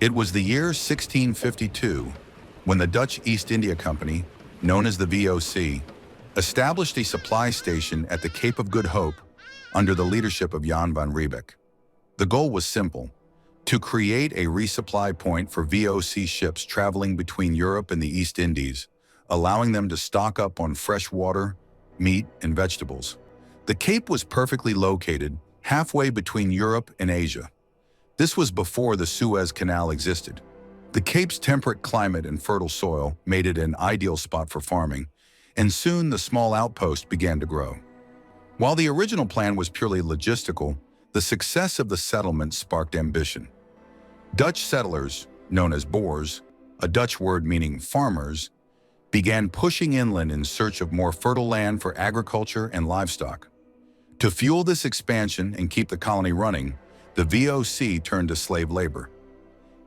It was the year 1652 when the Dutch East India Company, known as the VOC, established a supply station at the Cape of Good Hope under the leadership of Jan van Riebeeck. The goal was simple: to create a resupply point for VOC ships traveling between Europe and the East Indies, allowing them to stock up on fresh water, meat, and vegetables. The Cape was perfectly located, halfway between Europe and Asia. This was before the Suez Canal existed. The Cape's temperate climate and fertile soil made it an ideal spot for farming, and soon the small outpost began to grow. While the original plan was purely logistical, the success of the settlement sparked ambition. Dutch settlers, known as Boers, a Dutch word meaning farmers, began pushing inland in search of more fertile land for agriculture and livestock. To fuel this expansion and keep the colony running, the VOC turned to slave labor.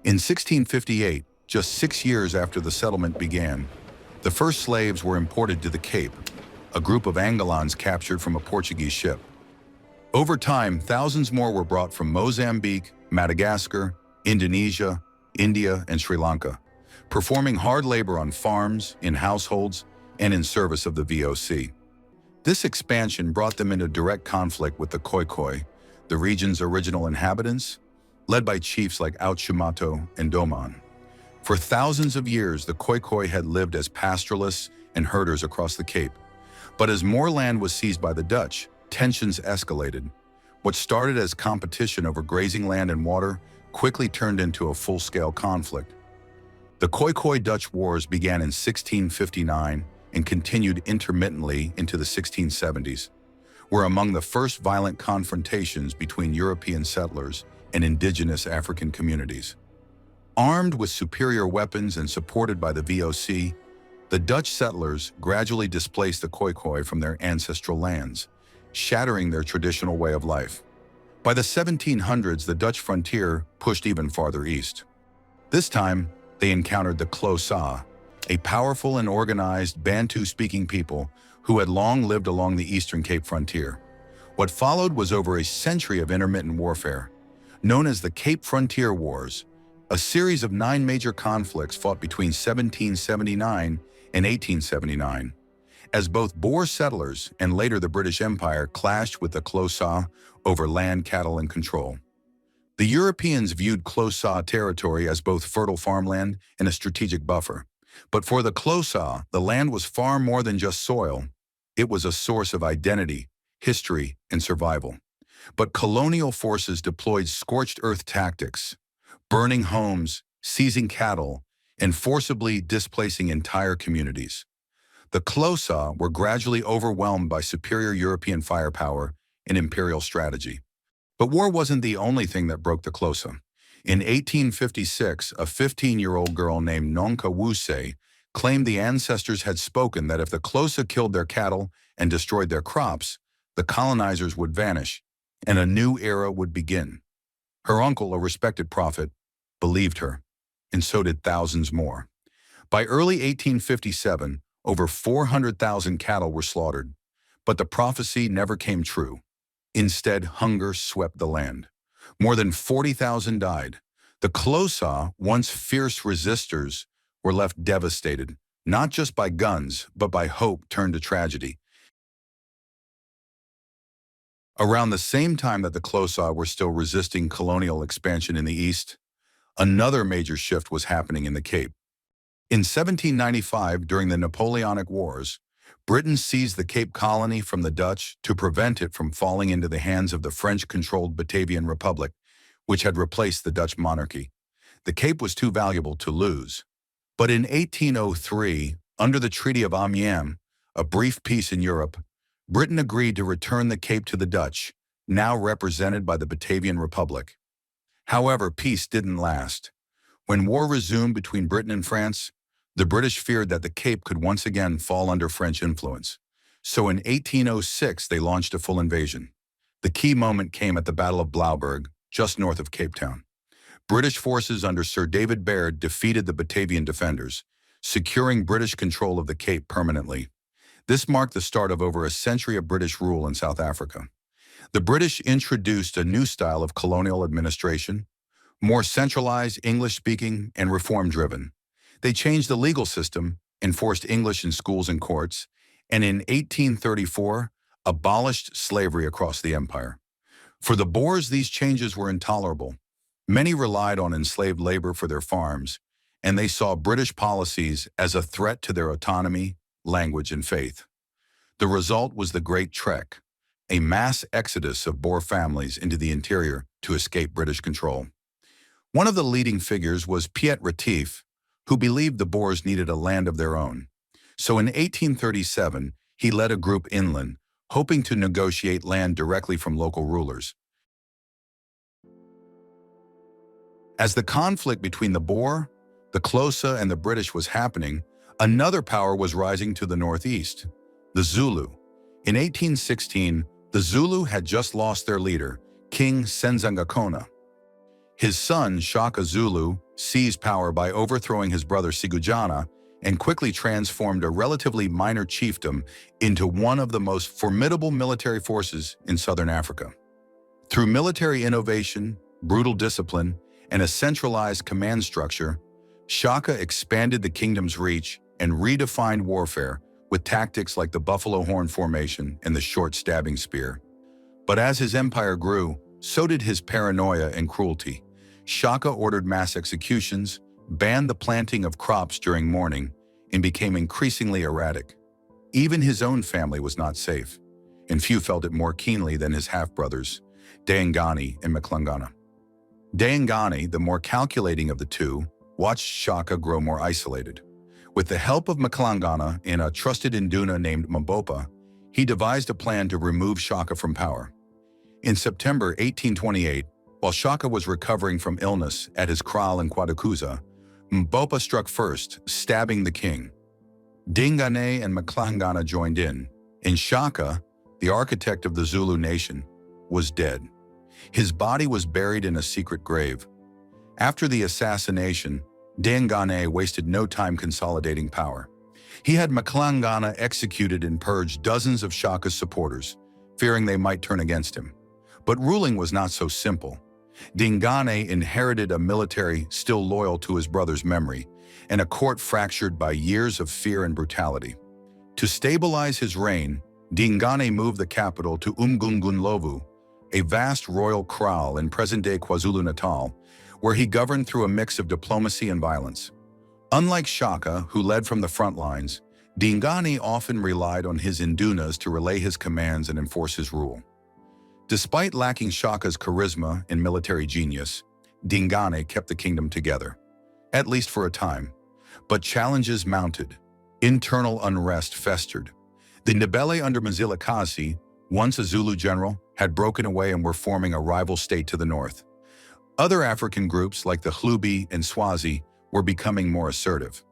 In 1658, just 6 years after the settlement began, the first slaves were imported to the Cape, a group of Angolans captured from a Portuguese ship. Over time, thousands more were brought from Mozambique, Madagascar, Indonesia, India, and Sri Lanka, performing hard labor on farms, in households, and in service of the VOC. This expansion brought them into direct conflict with the Khoikhoi, the region's original inhabitants, led by chiefs like Outshamato and Doman. For thousands of years, the Khoikhoi had lived as pastoralists and herders across the Cape. But as more land was seized by the Dutch, tensions escalated. What started as competition over grazing land and water quickly turned into a full-scale conflict. The Khoikhoi-Dutch Wars began in 1659 and continued intermittently into the 1670s, were among the first violent confrontations between European settlers and indigenous African communities. Armed with superior weapons and supported by the VOC, the Dutch settlers gradually displaced the Khoikhoi from their ancestral lands, shattering their traditional way of life. By the 1700s, the Dutch frontier pushed even farther east. This time, they encountered the Xhosa, a powerful and organized Bantu-speaking people who had long lived along the eastern Cape frontier. What followed was over a century of intermittent warfare, known as the Cape Frontier Wars, a series of 9 major conflicts fought between 1779 and 1879, as both Boer settlers and later the British Empire clashed with the Xhosa over land, cattle, and control. The Europeans viewed Xhosa territory as both fertile farmland and a strategic buffer. But for the Xhosa, the land was far more than just soil. It was a source of identity, history, and survival. But colonial forces deployed scorched earth tactics, burning homes, seizing cattle, and forcibly displacing entire communities. The Xhosa were gradually overwhelmed by superior European firepower and imperial strategy. But war wasn't the only thing that broke the Xhosa. In 1856, a 15-year-old girl named Nonka Wuse claimed the ancestors had spoken that if the Xhosa killed their cattle and destroyed their crops, the colonizers would vanish, and a new era would begin. Her uncle, a respected prophet, believed her, and so did thousands more. By early 1857, over 400,000 cattle were slaughtered, but the prophecy never came true. Instead, hunger swept the land. More than 40,000 died. The Xhosa, once fierce resistors, were left devastated, not just by guns, but by hope turned to tragedy. Around the same time that the Xhosa were still resisting colonial expansion in the East, another major shift was happening in the Cape. In 1795, during the Napoleonic Wars, Britain seized the Cape Colony from the Dutch to prevent it from falling into the hands of the French-controlled Batavian Republic, which had replaced the Dutch monarchy. The Cape was too valuable to lose. But in 1803, under the Treaty of Amiens, a brief peace in Europe, Britain agreed to return the Cape to the Dutch, now represented by the Batavian Republic. However, peace didn't last. When war resumed between Britain and France, the British feared that the Cape could once again fall under French influence. So in 1806, they launched a full invasion. The key moment came at the Battle of Blouberg, just north of Cape Town. British forces under Sir David Baird defeated the Batavian defenders, securing British control of the Cape permanently. This marked the start of over a century of British rule in South Africa. The British introduced a new style of colonial administration, more centralized, English-speaking, and reform-driven. They changed the legal system, enforced English in schools and courts, and in 1834 abolished slavery across the empire. For the Boers, these changes were intolerable. Many relied on enslaved labor for their farms, and they saw British policies as a threat to their autonomy, language, and faith. The result was the Great Trek, a mass exodus of Boer families into the interior to escape British control. One of the leading figures was Piet Retief, who believed the Boers needed a land of their own. So in 1837, he led a group inland, hoping to negotiate land directly from local rulers. As the conflict between the Boer, the Xhosa, and the British was happening, another power was rising to the northeast, the Zulu. In 1816, the Zulu had just lost their leader, King Senzangakona. His son, Shaka Zulu, seized power by overthrowing his brother Sigujana and quickly transformed a relatively minor chiefdom into one of the most formidable military forces in southern Africa. Through military innovation, brutal discipline, and a centralized command structure, Shaka expanded the kingdom's reach and redefined warfare with tactics like the buffalo horn formation and the short stabbing spear. But as his empire grew, so did his paranoia and cruelty. Shaka ordered mass executions, banned the planting of crops during mourning, and became increasingly erratic. Even his own family was not safe, and few felt it more keenly than his half-brothers, Dangani and Mklangana. Dangani, the more calculating of the two, watched Shaka grow more isolated. With the help of Mklangana and a trusted Induna named Mbopa, he devised a plan to remove Shaka from power. In September 1828, while Shaka was recovering from illness at his kraal in Kwadukuza, Mbopa struck first, stabbing the king. Dingane and Mklangana joined in, and Shaka, the architect of the Zulu nation, was dead. His body was buried in a secret grave. After the assassination, Dingane wasted no time consolidating power. He had Mklangana executed and purged dozens of Shaka's supporters, fearing they might turn against him. But ruling was not so simple. Dingane inherited a military still loyal to his brother's memory, and a court fractured by years of fear and brutality. To stabilize his reign, Dingane moved the capital to Umgungundlovu, a vast royal kraal in present-day KwaZulu-Natal, where he governed through a mix of diplomacy and violence. Unlike Shaka, who led from the front lines, Dingane often relied on his Indunas to relay his commands and enforce his rule. Despite lacking Shaka's charisma and military genius, Dingane kept the kingdom together, at least for a time. But challenges mounted. Internal unrest festered. The Ndebele under Mzilikazi, once a Zulu general, had broken away and were forming a rival state to the north. Other African groups like the Hlubi and Swazi were becoming more assertive.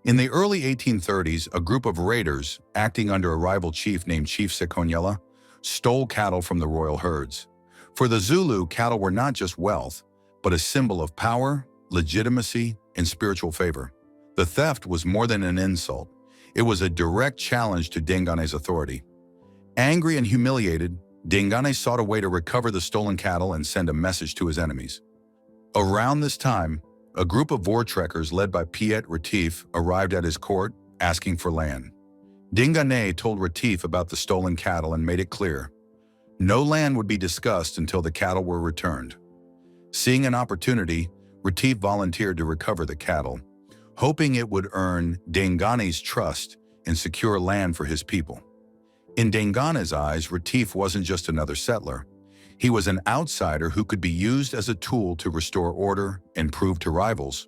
In the early 1830s, a group of raiders, acting under a rival chief named Chief Sekonyela, stole cattle from the royal herds. For the Zulu, cattle were not just wealth, but a symbol of power, legitimacy, and spiritual favor. The theft was more than an insult. It was a direct challenge to Dingane's authority. Angry and humiliated, Dingane sought a way to recover the stolen cattle and send a message to his enemies. Around this time, a group of Voortrekkers led by Piet Retief arrived at his court, asking for land. Dingane told Retief about the stolen cattle and made it clear. No land would be discussed until the cattle were returned. Seeing an opportunity, Retief volunteered to recover the cattle, hoping it would earn Dingane's trust and secure land for his people. In Dingane's eyes, Retief wasn't just another settler. He was an outsider who could be used as a tool to restore order and prove to rivals,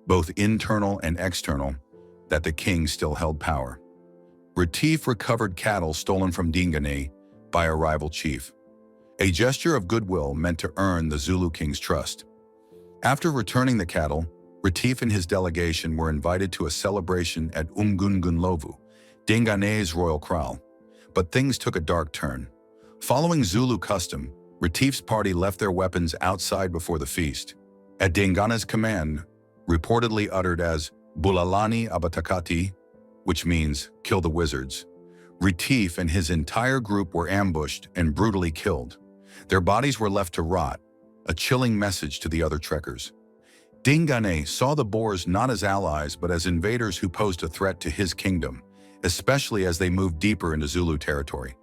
both internal and external, that the king still held power. Retief recovered cattle stolen from Dingane by a rival chief, a gesture of goodwill meant to earn the Zulu king's trust. After returning the cattle, Retief and his delegation were invited to a celebration at Umgungundlovu, Dingane's royal kraal. But things took a dark turn. Following Zulu custom, Retief's party left their weapons outside before the feast. At Dingane's command, reportedly uttered as Bulalani Abatakati, which means kill the wizards, Retief and his entire group were ambushed and brutally killed. Their bodies were left to rot, a chilling message to the other trekkers. Dingane saw the Boers not as allies but as invaders who posed a threat to his kingdom, especially as they moved deeper into Zulu territory.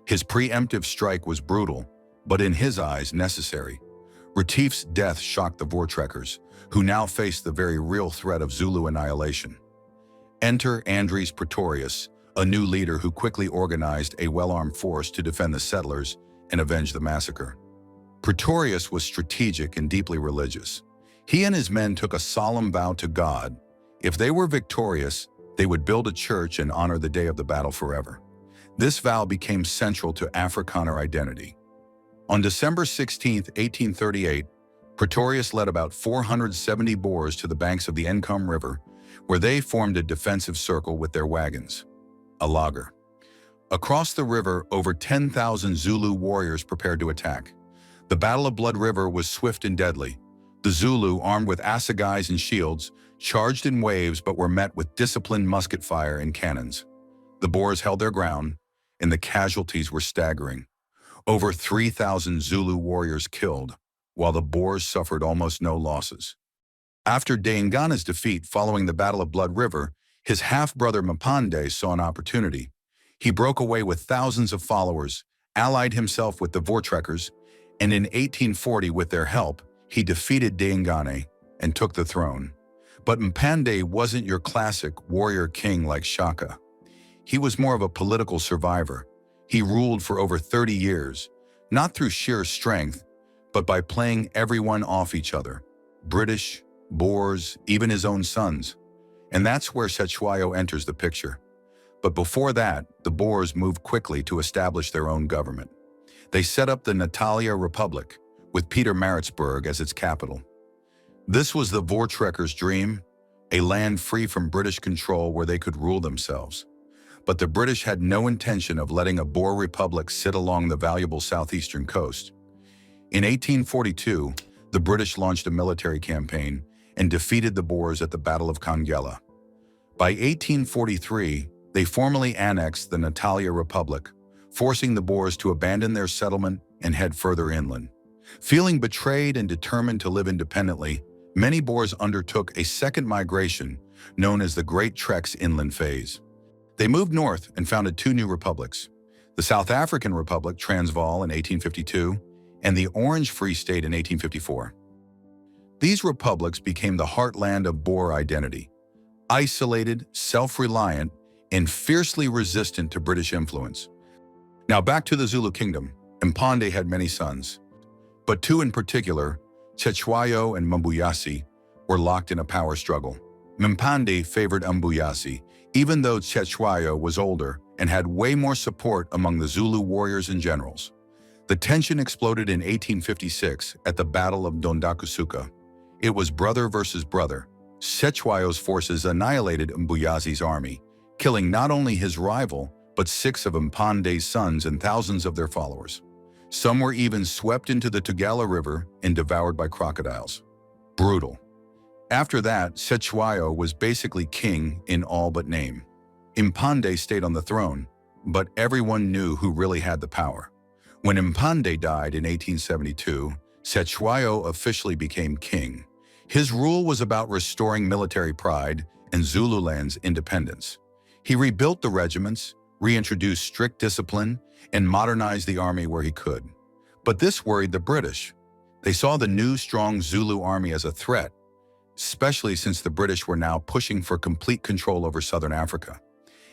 His preemptive strike was brutal, but in his eyes necessary. Retief's death shocked the Boer trekkers, who now faced the very real threat of Zulu annihilation. Enter Andries Pretorius, a new leader who quickly organized a well-armed force to defend the settlers and avenge the massacre. Pretorius was strategic and deeply religious. He and his men took a solemn vow to God. If they were victorious, they would build a church and honor the day of the battle forever. This vow became central to Afrikaner identity. On December 16, 1838, Pretorius led about 470 Boers to the banks of the Encombe River, where they formed a defensive circle with their wagons, a lager. Across the river, over 10,000 Zulu warriors prepared to attack. The Battle of Blood River was swift and deadly. The Zulu, armed with assegais and shields, charged in waves but were met with disciplined musket fire and cannons. The Boers held their ground, and the casualties were staggering. Over 3,000 Zulu warriors killed, while the Boers suffered almost no losses. After Daingane's defeat following the Battle of Blood River, his half-brother Mpande saw an opportunity. He broke away with thousands of followers, allied himself with the Voortrekkers, and in 1840, with their help, he defeated Daingane and took the throne. But Mpande wasn't your classic warrior king like Shaka. He was more of a political survivor. He ruled for over 30 years, not through sheer strength, but by playing everyone off each other. British, Boers, even his own sons. And that's where Cetshwayo enters the picture. But before that, the Boers moved quickly to establish their own government. They set up the Natalia Republic, with Pietermaritzburg as its capital. This was the Voortrekkers' dream, a land free from British control where they could rule themselves. But the British had no intention of letting a Boer Republic sit along the valuable southeastern coast. In 1842, the British launched a military campaign and defeated the Boers at the Battle of Kangela. By 1843, they formally annexed the Natalia Republic, forcing the Boers to abandon their settlement and head further inland. Feeling betrayed and determined to live independently, many Boers undertook a second migration known as the Great Trek's Inland Phase. They moved north and founded two new republics, the South African Republic, Transvaal, in 1852, and the Orange Free State in 1854. These republics became the heartland of Boer identity, isolated, self-reliant, and fiercely resistant to British influence. Now back to the Zulu Kingdom. Mpande had many sons, but two in particular, Cetshwayo and Mbuyasi, were locked in a power struggle. Mpande favored Mbuyasi, even though Cetshwayo was older and had way more support among the Zulu warriors and generals. The tension exploded in 1856 at the Battle of Dondakusuka. It was brother versus brother. Cetshwayo's forces annihilated Mbuyasi's army, killing not only his rival, but 6 of Mpande's sons and thousands of their followers. Some were even swept into the Tugela River and devoured by crocodiles. Brutal. After that, Cetshwayo was basically king in all but name. Mpande stayed on the throne, but everyone knew who really had the power. When Mpande died in 1872, Cetshwayo officially became king. His rule was about restoring military pride and Zululand's independence. He rebuilt the regiments, reintroduced strict discipline, and modernized the army where he could. But this worried the British. They saw the new strong Zulu army as a threat, especially since the British were now pushing for complete control over southern Africa.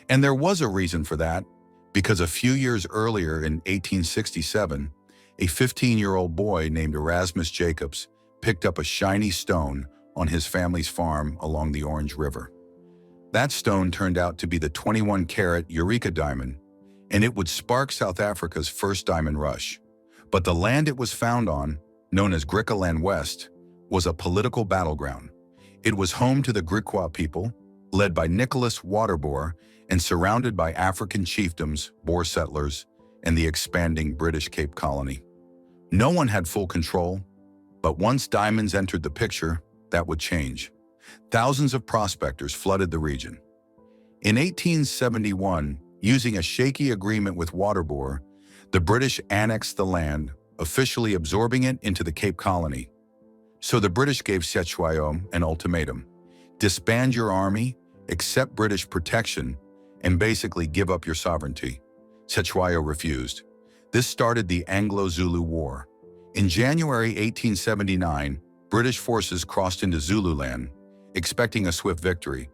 And there was a reason for that, because a few years earlier in 1867, a 15-year-old boy named Erasmus Jacobs picked up a shiny stone on his family's farm along the Orange River. That stone turned out to be the 21-carat Eureka diamond, and it would spark South Africa's first diamond rush. But the land it was found on, known as Griqualand West, was a political battleground. It was home to the Griqua people, led by Nicholas Waterboer and surrounded by African chiefdoms, Boer settlers, and the expanding British Cape Colony. No one had full control, but once diamonds entered the picture, that would change. Thousands of prospectors flooded the region. In 1871, using a shaky agreement with Waterboer, the British annexed the land, officially absorbing it into the Cape Colony. So the British gave Cetewayo an ultimatum: disband your army, accept British protection, and basically give up your sovereignty. Cetewayo refused. This started the Anglo-Zulu War. In January 1879, British forces crossed into Zululand, expecting a swift victory.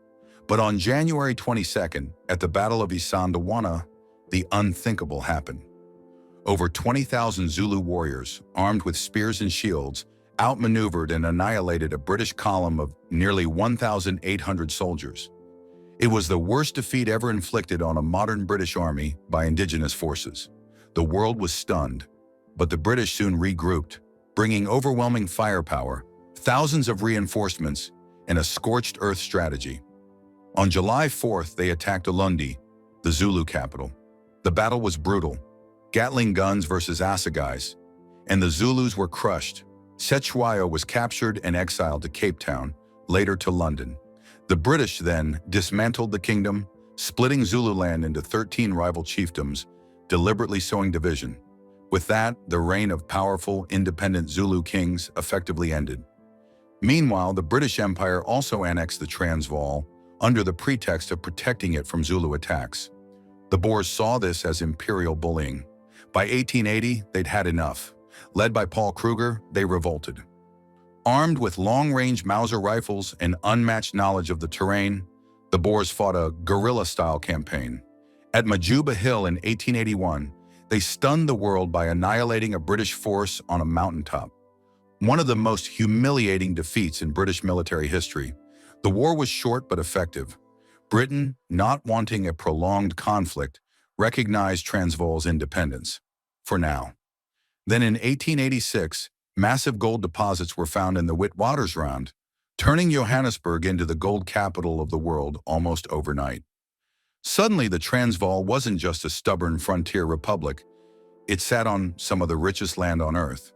But on January 22nd, at the Battle of Isandlwana, the unthinkable happened. Over 20,000 Zulu warriors, armed with spears and shields, outmaneuvered and annihilated a British column of nearly 1,800 soldiers. It was the worst defeat ever inflicted on a modern British army by indigenous forces. The world was stunned, but the British soon regrouped, bringing overwhelming firepower, thousands of reinforcements, and a scorched earth strategy. On July 4th, they attacked Ulundi, the Zulu capital. The battle was brutal: Gatling guns versus assegais, and the Zulus were crushed. Cetewayo was captured and exiled to Cape Town, later to London. The British then dismantled the kingdom, splitting Zululand into 13 rival chiefdoms, deliberately sowing division. With that, the reign of powerful, independent Zulu kings effectively ended. Meanwhile, the British Empire also annexed the Transvaal under the pretext of protecting it from Zulu attacks. The Boers saw this as imperial bullying. By 1880, they'd had enough. Led by Paul Kruger, they revolted. Armed with long-range Mauser rifles and unmatched knowledge of the terrain, the Boers fought a guerrilla-style campaign. At Majuba Hill in 1881, they stunned the world by annihilating a British force on a mountaintop. One of the most humiliating defeats in British military history. The war was short but effective. Britain, not wanting a prolonged conflict, recognized Transvaal's independence. For now. Then in 1886, massive gold deposits were found in the Witwatersrand, turning Johannesburg into the gold capital of the world almost overnight. Suddenly, the Transvaal wasn't just a stubborn frontier republic. It sat on some of the richest land on earth.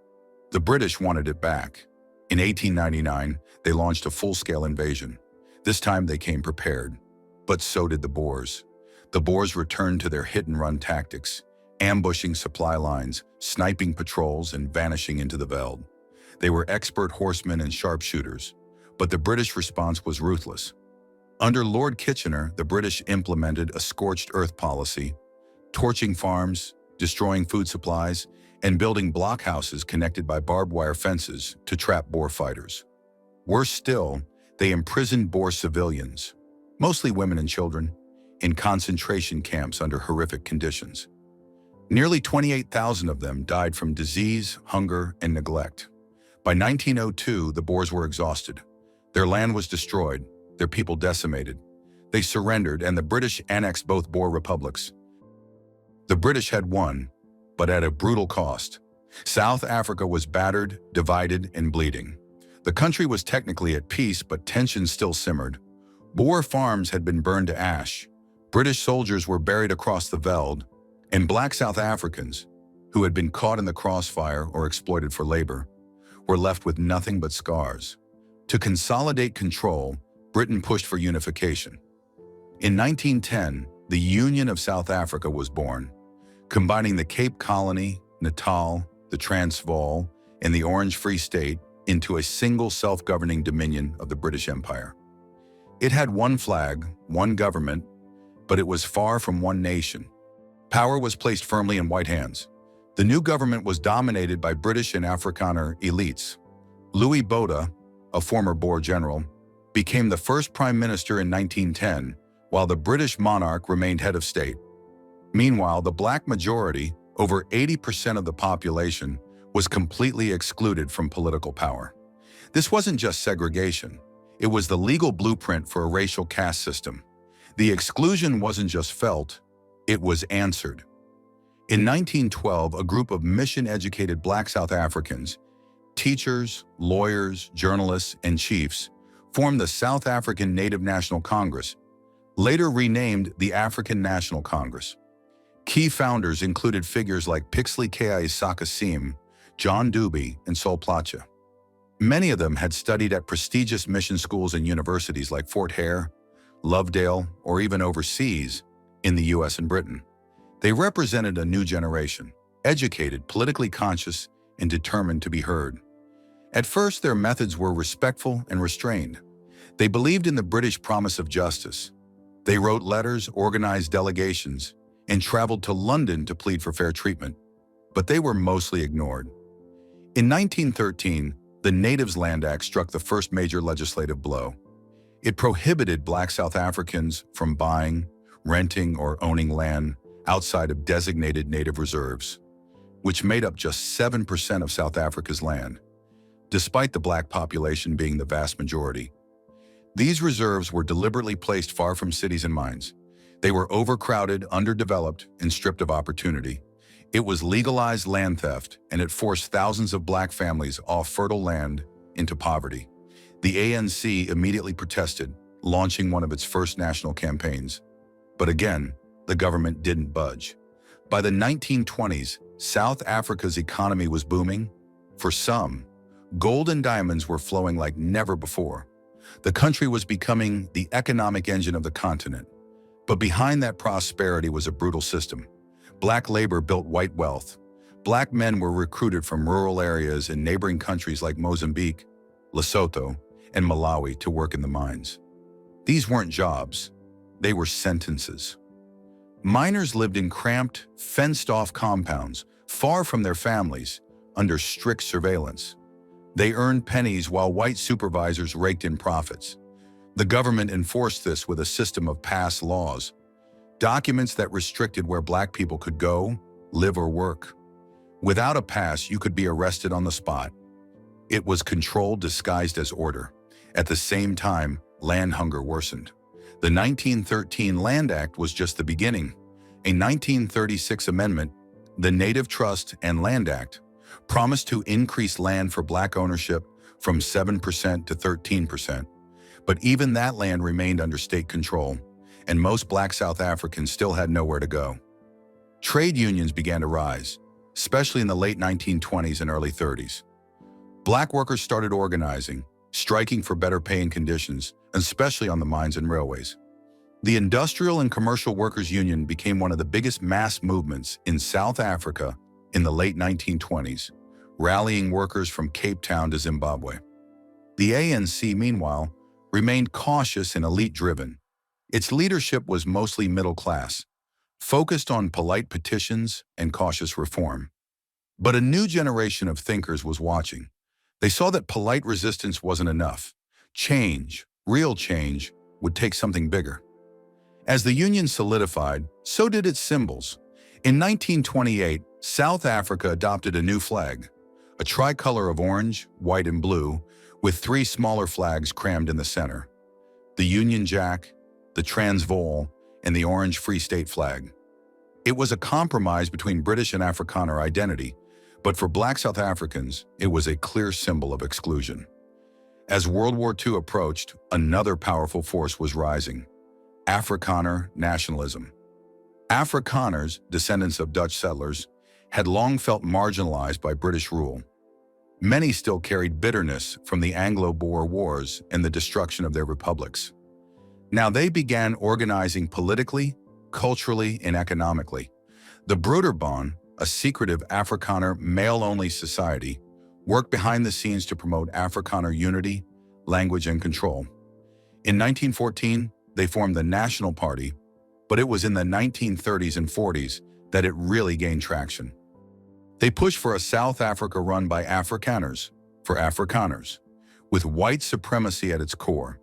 The British wanted it back. In 1899, they launched a full-scale invasion. This time they came prepared. But so did the Boers. The Boers returned to their hit-and-run tactics, ambushing supply lines, sniping patrols, and vanishing into the veld. They were expert horsemen and sharpshooters, but the British response was ruthless. Under Lord Kitchener, the British implemented a scorched earth policy, torching farms, destroying food supplies, and building blockhouses connected by barbed wire fences to trap Boer fighters. Worse still, they imprisoned Boer civilians, mostly women and children, in concentration camps under horrific conditions. Nearly 28,000 of them died from disease, hunger, and neglect. By 1902, the Boers were exhausted. Their land was destroyed, their people decimated. They surrendered, and the British annexed both Boer Republics. The British had won, but at a brutal cost. South Africa was battered, divided, and bleeding. The country was technically at peace, but tensions still simmered. Boer farms had been burned to ash. British soldiers were buried across the veld, and black South Africans, who had been caught in the crossfire or exploited for labor, were left with nothing but scars. To consolidate control, Britain pushed for unification. In 1910, the Union of South Africa was born, combining the Cape Colony, Natal, the Transvaal, and the Orange Free State into a single self-governing dominion of the British Empire. It had one flag, one government, but it was far from one nation. Power was placed firmly in white hands. The new government was dominated by British and Afrikaner elites. Louis Botha, a former Boer general, became the first prime minister in 1910, while the British monarch remained head of state. Meanwhile, the black majority, over 80% of the population, was completely excluded from political power. This wasn't just segregation. It was the legal blueprint for a racial caste system. The exclusion wasn't just felt, it was answered. In 1912, a group of mission-educated black South Africans, teachers, lawyers, journalists, and chiefs, formed the South African Native National Congress, later renamed the African National Congress. Key founders included figures like Pixley K.I. Sakasim, John Dewey, and Sol Plaatje. Many of them had studied at prestigious mission schools and universities like Fort Hare, Lovedale, or even overseas in the US and Britain. They represented a new generation, educated, politically conscious, and determined to be heard. At first, their methods were respectful and restrained. They believed in the British promise of justice. They wrote letters, organized delegations, and traveled to London to plead for fair treatment. But they were mostly ignored. In 1913, the Natives Land Act struck the first major legislative blow. It prohibited Black South Africans from buying, renting, or owning land outside of designated native reserves, which made up just 7% of South Africa's land, despite the Black population being the vast majority. These reserves were deliberately placed far from cities and mines. They were overcrowded, underdeveloped, and stripped of opportunity. It was legalized land theft, and it forced thousands of Black families off fertile land into poverty. The ANC immediately protested, launching one of its first national campaigns. But again, the government didn't budge. By the 1920s, South Africa's economy was booming. For some, gold and diamonds were flowing like never before. The country was becoming the economic engine of the continent. But behind that prosperity was a brutal system. Black labor built white wealth. Black men were recruited from rural areas in neighboring countries like Mozambique, Lesotho, and Malawi to work in the mines. These weren't jobs. They were sentences. Miners lived in cramped, fenced-off compounds, far from their families, under strict surveillance. They earned pennies while white supervisors raked in profits. The government enforced this with a system of pass laws, documents that restricted where Black people could go, live, or work. Without a pass, you could be arrested on the spot. It was control disguised as order. At the same time, land hunger worsened. The 1913 Land Act was just the beginning. A 1936 amendment, the Native Trust and Land Act, promised to increase land for Black ownership from 7% to 13%. But even that land remained under state control, and most Black South Africans still had nowhere to go. Trade unions began to rise, especially in the late 1920s and early 30s. Black workers started organizing, striking for better pay and conditions, especially on the mines and railways. The Industrial and Commercial Workers Union became one of the biggest mass movements in South Africa in the late 1920s, rallying workers from Cape Town to Zimbabwe. The ANC, meanwhile, remained cautious and elite-driven. Its leadership was mostly middle class, focused on polite petitions and cautious reform. But a new generation of thinkers was watching. They saw that polite resistance wasn't enough. Change, real change, would take something bigger. As the Union solidified, so did its symbols. In 1928, South Africa adopted a new flag, a tricolor of orange, white, and blue, with three smaller flags crammed in the center: the Union Jack, the Transvaal, and the Orange Free State flag. It was a compromise between British and Afrikaner identity, but for Black South Africans, it was a clear symbol of exclusion. As World War II approached, another powerful force was rising: Afrikaner nationalism. Afrikaners, descendants of Dutch settlers, had long felt marginalized by British rule. Many still carried bitterness from the Anglo-Boer Wars and the destruction of their republics. Now they began organizing politically, culturally, and economically. The Broederbond, a secretive Afrikaner male-only society, worked behind the scenes to promote Afrikaner unity, language, and control. In 1914, they formed the National Party, but it was in the 1930s and 40s that it really gained traction. They pushed for a South Africa run by Afrikaners, for Afrikaners, with white supremacy at its core.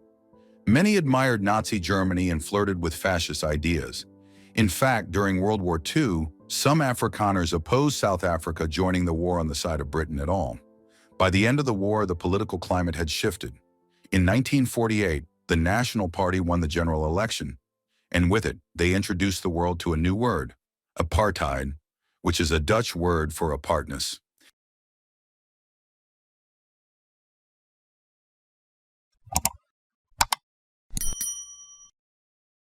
Many admired Nazi Germany and flirted with fascist ideas. In fact, during World War II, some Afrikaners opposed South Africa joining the war on the side of Britain at all. By the end of the war, the political climate had shifted. In 1948, the National Party won the general election, and with it, they introduced the world to a new word: apartheid, which is a Dutch word for apartness.